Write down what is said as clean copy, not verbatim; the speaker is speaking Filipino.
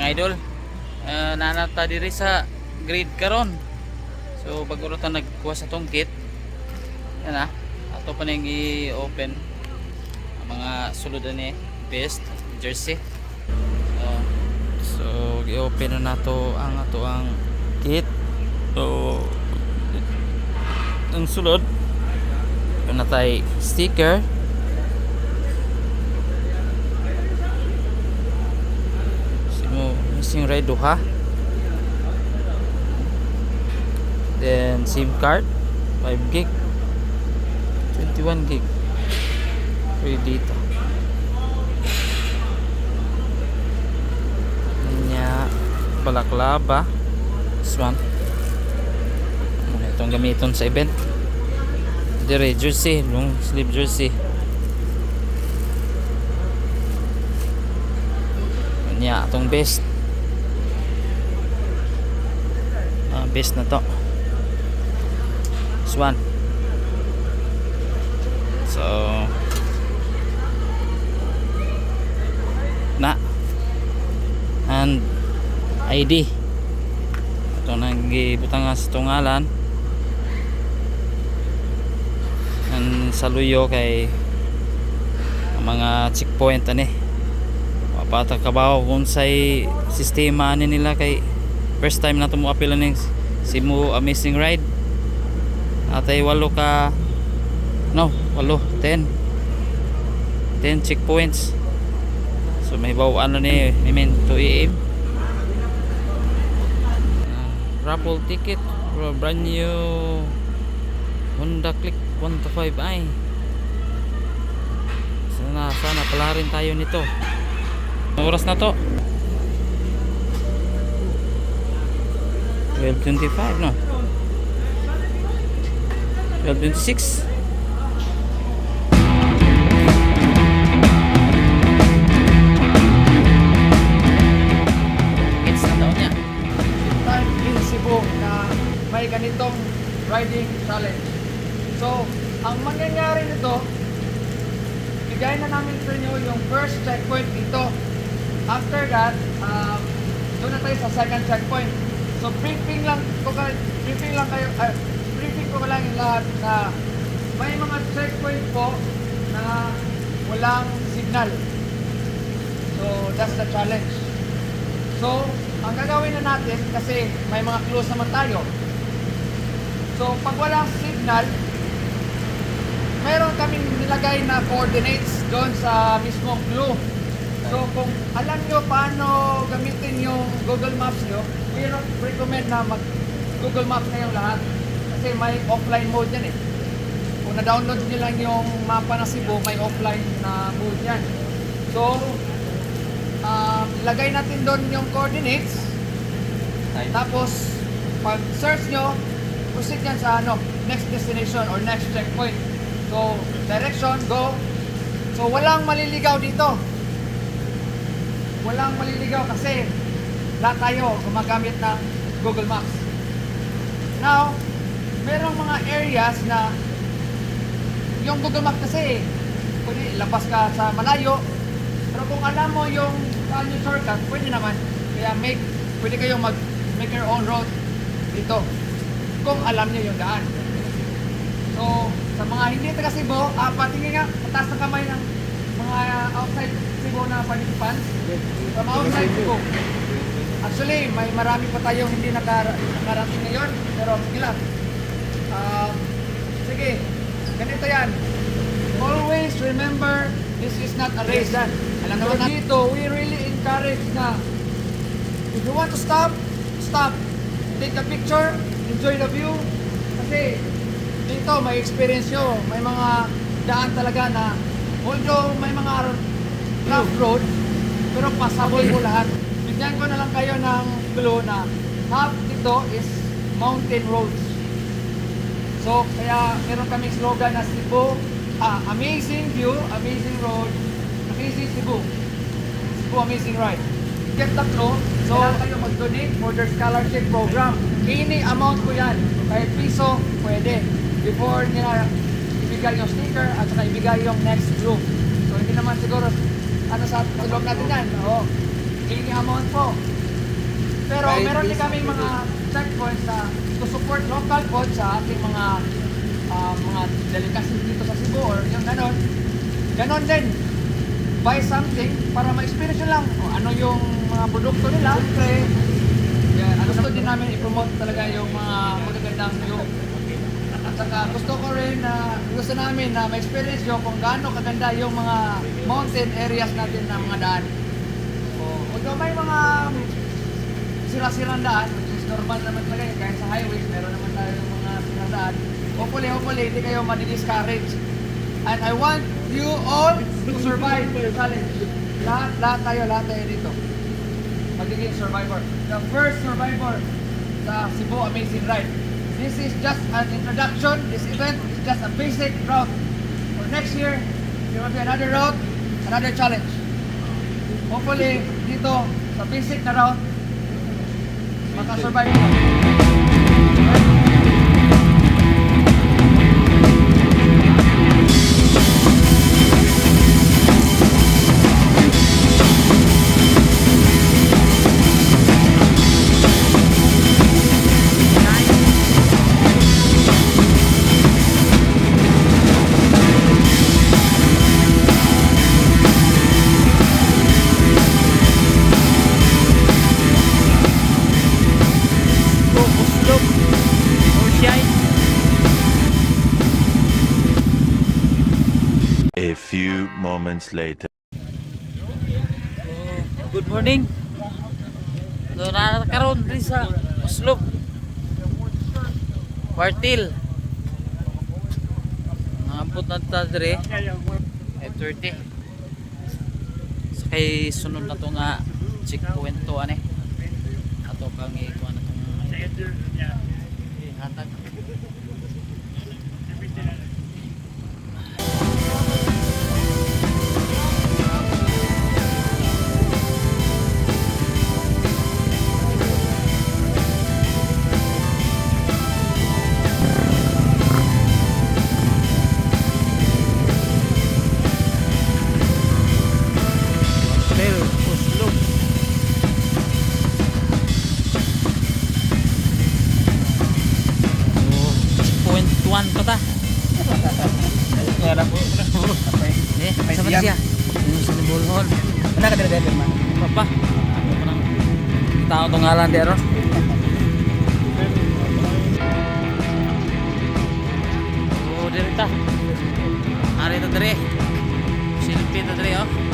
idol. Nanata diri sa grade karon. So bago ta nagkuha sa tong kit. Yan ato pa ning i-open ang mga sulod ni best jersey. So i-open na nato ang ato ang kit. So ang sulod na tay sticker. Missing red duha. Then SIM card 5 gig 21 gig free data nya balaklava. This one itong gamiton sa event dire jersey, long sleeve jersey nya itong best best na to. This one. So na and ID ito nang gibutang nga sa tungalan and saluyo kay ang mga checkpoint ani mapata kabaw kung say sistema ani nila kay first time na ito mo apila ng Cebu Amazing Ride atay 10 checkpoints. So may bawaan na ni to i-aim raffle ticket for brand new Honda Click 125i. Sana pala rin tayo nito. Oras na to 12:25 no 12:26. It's na daw niya Time in Cebu na may ganitong riding challenge. So ang mangyayari nito, bigay na namin sa inyo yung first checkpoint dito. After that, doon na tayo sa second checkpoint. So briefing ko lang yung lahat na may mga checkpoint po na walang signal. So that's the challenge. So ang gagawin na natin, kasi may mga clues naman tayo. So pag walang signal, meron kaming nilagay na coordinates doon sa mismong clue. So kung alam nyo paano gamitin yung Google Maps nyo, we recommend na mag Google Maps na yung lahat. Kasi may offline mode yan eh. Kung na-download nyo lang yung mapa ng Cebu, may offline na mode yan. So, ilagay natin doon yung coordinates. Tapos, pag search nyo, proceed yan sa next destination or next checkpoint. So, direction, go. So, walang maliligaw dito. Walang maliligaw kasi lahat tayo gumagamit ng Google Maps. Now, merong mga areas na yung Google Maps kasi pwede ilabas ka sa malayo, pero kung alam mo yung saan yung shortcut, pwede naman. Kaya pwede kayong make your own road dito kung alam nyo yung daan. So, sa mga hindi taga Cebu, patingin nga, pataas ng kamay ng mga outside Cebu na participants. From outside Cebu. Actually, may marami pa tayong hindi nakarating ngayon, pero sige lang. Sige, ganito yan. Always remember, this is not a race. Alam naman dito, we really encourage na if you want to stop, stop. Take a picture, enjoy the view. Kasi dito, may experience nyo. May mga daan talaga na although may mga rough road, pero passable mo lahat. Bigyan ko na lang kayo ng clue na half dito is mountain roads. So, kaya meron kaming slogan na Cebu, amazing view, amazing road, amazing Cebu. Cebu Amazing Ride. Get the clue. So, kailangan kayo mag-donate for their scholarship program. Any amount ko yan. Kahit piso, pwede. Before nila ibigay yung sticker at saka ibigay yung next clue. So, hindi naman siguro sa tulong natin yan. Oo. Any amount po. Pero Kahit meron din this- kami mga checkpoints na to support local food sa ating mga delicacies dito sa Cebu or yung ganon. Ganon din. Buy something para ma-experience nyo lang kung ano yung mga produkto nila. Siyempre, gusto din namin i-promote talaga yung mga magagandang view. At saka gusto ko rin na gusto namin na ma-experience nyo kung gaano kaganda yung mga mountain areas natin na mga daan. Although may mga sira-sirang daan, which is normal naman talaga yun, kahit sa highways, meron naman tayo yung mga sirang daan. Hopefully, hindi kayo madi-discourage. And I want you all to survive the challenge. Lahat tayo dito. Magiging survivor. The first survivor sa Cebu Amazing Ride. This is just an introduction. This event is just a basic route. For next year, there will be another route, another challenge. Hopefully, dito, sa basic na route, makasurvive mo. Uslog or shine. A few moments later. Good morning. So nakakaroon rin sa Uslog. Partil. Nakabot na tadre. 5:30. Sakay sunod na to nga checkpoint to ane. Ato kang ikuha na tong hatag. Hotel Uslog. Point 1 pa ta. Eh, sama na siya. Yung sa Bulhol. Ano ka driver man? Papa. Ano pa nang tao tong ngalan dero? Oh, dito ta. Ari ta dere. Silpi ta dere oh.